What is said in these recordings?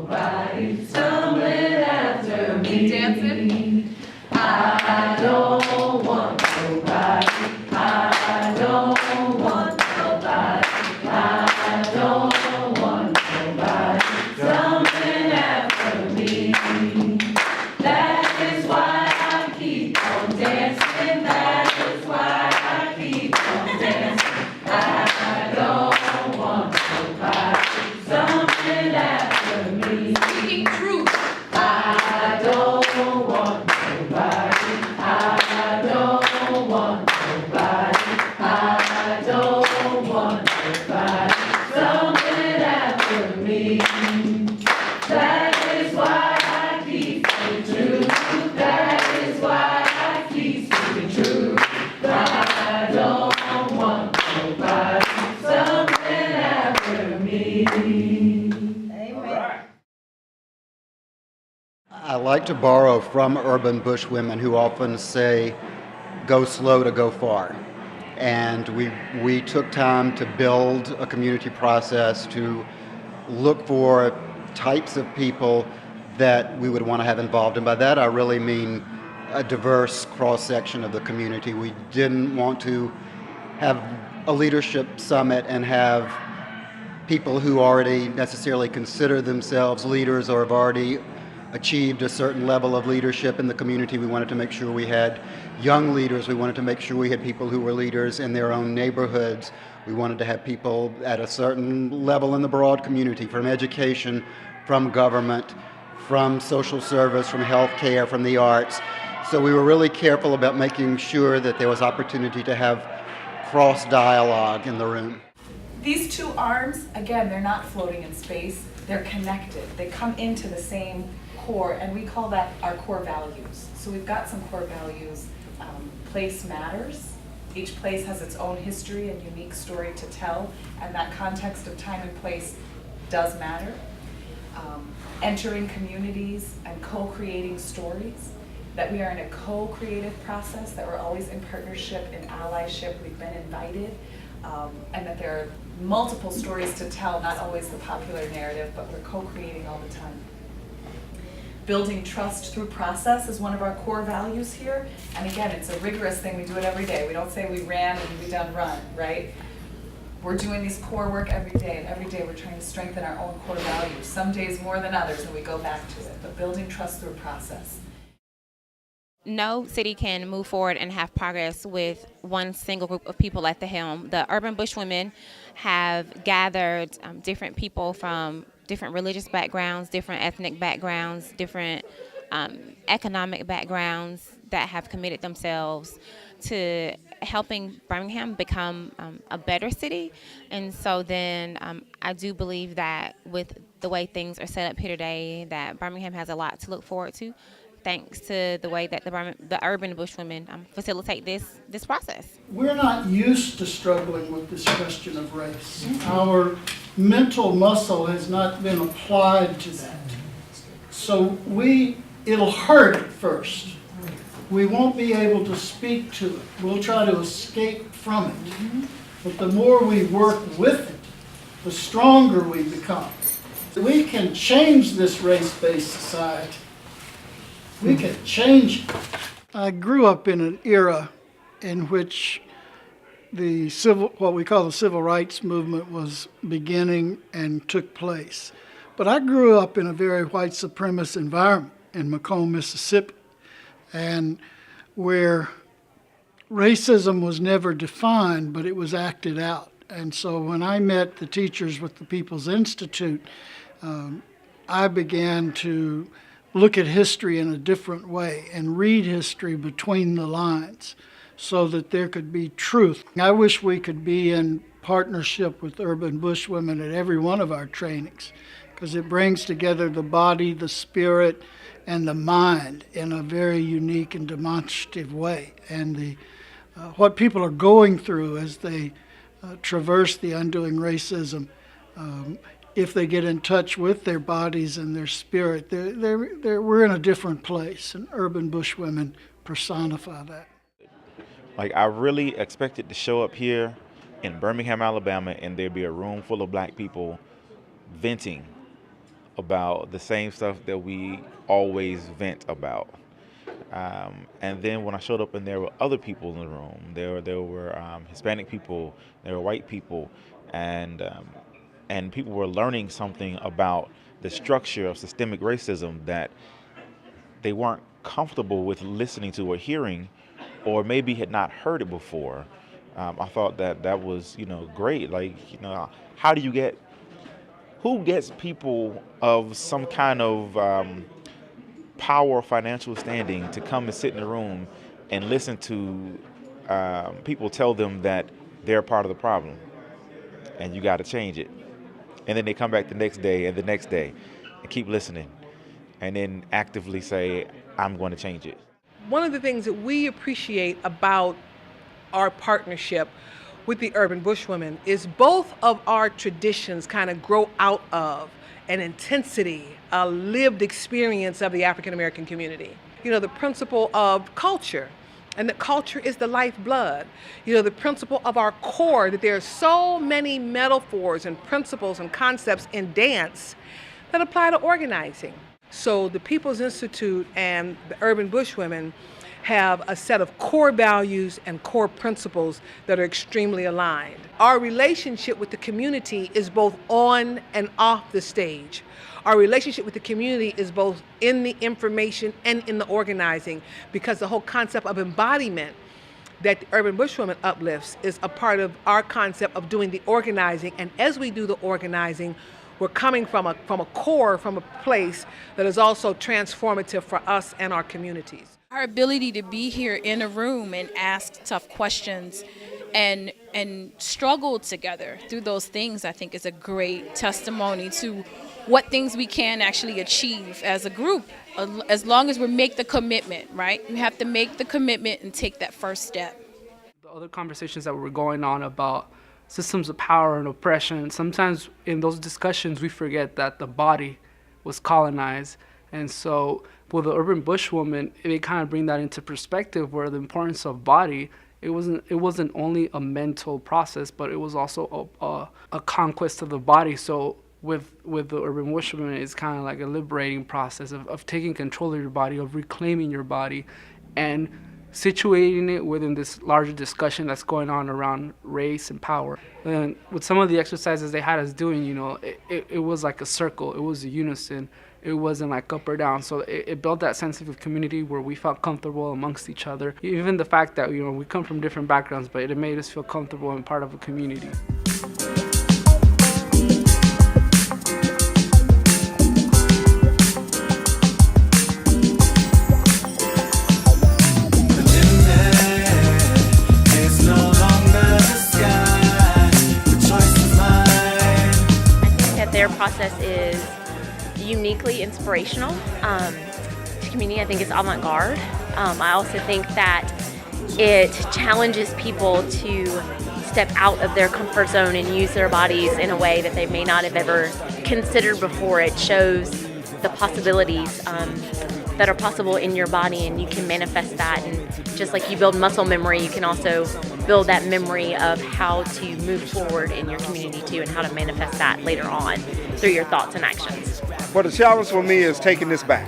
nobody stumbling after me. Dancing. I don't want nobody. I don't want nobody. I don't want nobody stumbling after me. That is why I keep on dancing. That is why I keep on dancing. I don't want nobody stumbling after me. Speaking truth. I don't want nobody. I don't want nobody. I don't want nobody stumbling after me. That is why I keep it true. That is why I keep it true. I don't want nobody stumbling after me. Amen. I like to borrow from urban bush women who often say, go slow to go far. And we took time to build a community process to look for types of people that we would want to have involved. And by that I really mean a diverse cross-section of the community. We didn't want to have a leadership summit and have people who already necessarily consider themselves leaders or have already achieved a certain level of leadership in the community. We wanted to make sure we had young leaders. We wanted to make sure we had people who were leaders in their own neighborhoods. We wanted to have people at a certain level in the broad community, from education, from government, from social service, from healthcare, from the arts. So we were really careful about making sure that there was opportunity to have cross-dialogue in the room. These two arms, again, they're not floating in space. They're connected. They come into the same core, and we call that our core values. So we've got some core values. Place matters. Each place has its own history and unique story to tell, and that context of time and place does matter. Entering communities and co-creating stories, that we are in a co-creative process, that we're always in partnership, in allyship, we've been invited, and that there are multiple stories to tell, not always the popular narrative, but we're co-creating all the time. Building trust through process is one of our core values here. And again, it's a rigorous thing. We do it every day. We don't say we ran and we done run, right? We're doing these core work every day, and every day we're trying to strengthen our own core values. Some days more than others, and we go back to it. But building trust through process. No city can move forward and have progress with one single group of people at the helm. The urban bush women have gathered different people from different religious backgrounds, different ethnic backgrounds, different economic backgrounds that have committed themselves to helping Birmingham become a better city. And so then I do believe that with the way things are set up here today, that Birmingham has a lot to look forward to, thanks to the way that the urban bush women facilitate this process. We're not used to struggling with this question of race. Our mental muscle has not been applied to that. So it'll hurt at first. We won't be able to speak to it. We'll try to escape from it. But the more we work with it, the stronger we become. We can change this race-based society. We can change it. I grew up in an era in which what we call the Civil Rights Movement was beginning and took place. But I grew up in a very white supremacist environment in Macomb, Mississippi, and where racism was never defined, but it was acted out. And so when I met the teachers with the People's Institute, I began to look at history in a different way and read history between the lines so that there could be truth. I wish we could be in partnership with urban bush women at every one of our trainings, because it brings together the body, the spirit, and the mind in a very unique and demonstrative way. And what people are going through as they traverse the undoing racism, if they get in touch with their bodies and their spirit, we're in a different place, and urban bush women personify that. Like, I really expected to show up here in Birmingham, Alabama, and there'd be a room full of black people venting about the same stuff that we always vent about. And then when I showed up and there were other people in the room, there were Hispanic people, there were white people, and people were learning something about the structure of systemic racism that they weren't comfortable with listening to or hearing, or maybe had not heard it before. I thought that was, great. Like, how do you who gets people of some kind of power or financial standing to come and sit in the room and listen to people tell them that they're part of the problem and you got to change it? And then they come back the next day and the next day and keep listening and then actively say, I'm going to change it. One of the things that we appreciate about our partnership with the Urban Bushwomen is both of our traditions kind of grow out of an intensity, a lived experience of the African American community. The principle of culture, and that culture is the lifeblood. The principle of our core, that there are so many metaphors and principles and concepts in dance that apply to organizing. So the People's Institute and the Urban Bushwomen have a set of core values and core principles that are extremely aligned. Our relationship with the community is both on and off the stage. Our relationship with the community is both in the information and in the organizing, because the whole concept of embodiment that the Urban Bushwomen uplifts is a part of our concept of doing the organizing. And as we do the organizing, we're coming from a core, from a place that is also transformative for us and our communities. Our ability to be here in a room and ask tough questions and struggle together through those things, I think, is a great testimony to what things we can actually achieve as a group, as long as we make the commitment, right? We have to make the commitment and take that first step. The other conversations that were going on about systems of power and oppression, sometimes in those discussions we forget that the body was colonized. And so with the Urban Bushwomen, they kind of bring that into perspective, where the importance of body, it wasn't only a mental process, but it was also a conquest of the body. So with the Urban Bushwomen, it's kind of like a liberating process of taking control of your body, of reclaiming your body, and situating it within this larger discussion that's going on around race and power. And with some of the exercises they had us doing, it was like a circle, it was a unison. It wasn't like up or down. So it built that sense of community where we felt comfortable amongst each other. Even the fact that, we come from different backgrounds, but it made us feel comfortable and part of a community. Their process is uniquely inspirational to community. I think it's avant-garde. I also think that it challenges people to step out of their comfort zone and use their bodies in a way that they may not have ever considered before. It shows the possibilities that are possible in your body, and you can manifest that. And just like you build muscle memory, you can also build that memory of how to move forward in your community too, and how to manifest that later on through your thoughts and actions. Well, the challenge for me is taking this back.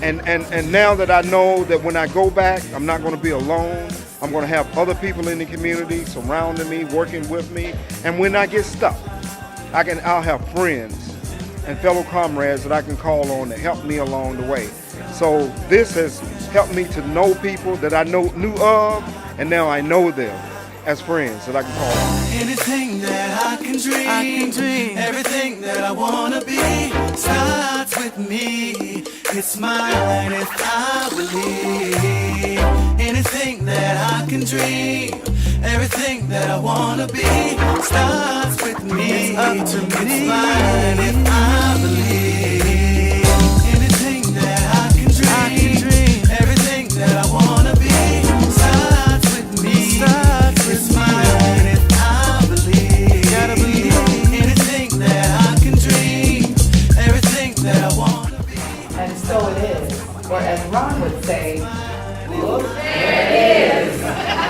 And now that I know that when I go back, I'm not going to be alone. I'm going to have other people in the community surrounding me, working with me. And when I get stuck, I'll have friends and fellow comrades that I can call on to help me along the way. So this has helped me to know people that I knew of, and now I know them as friends that I can call on. Anything that I can dream, everything that I wanna be starts with me. It's mine if I believe. Anything that I can dream, everything that I wanna be starts with me. It's up to me. It's mine if I believe. Anything that I can dream, everything that I wanna be starts with me. It's mine if I believe. Gotta believe. Anything that I can dream, everything that I wanna be. And so it is. Or as Ron would say, look, there it is.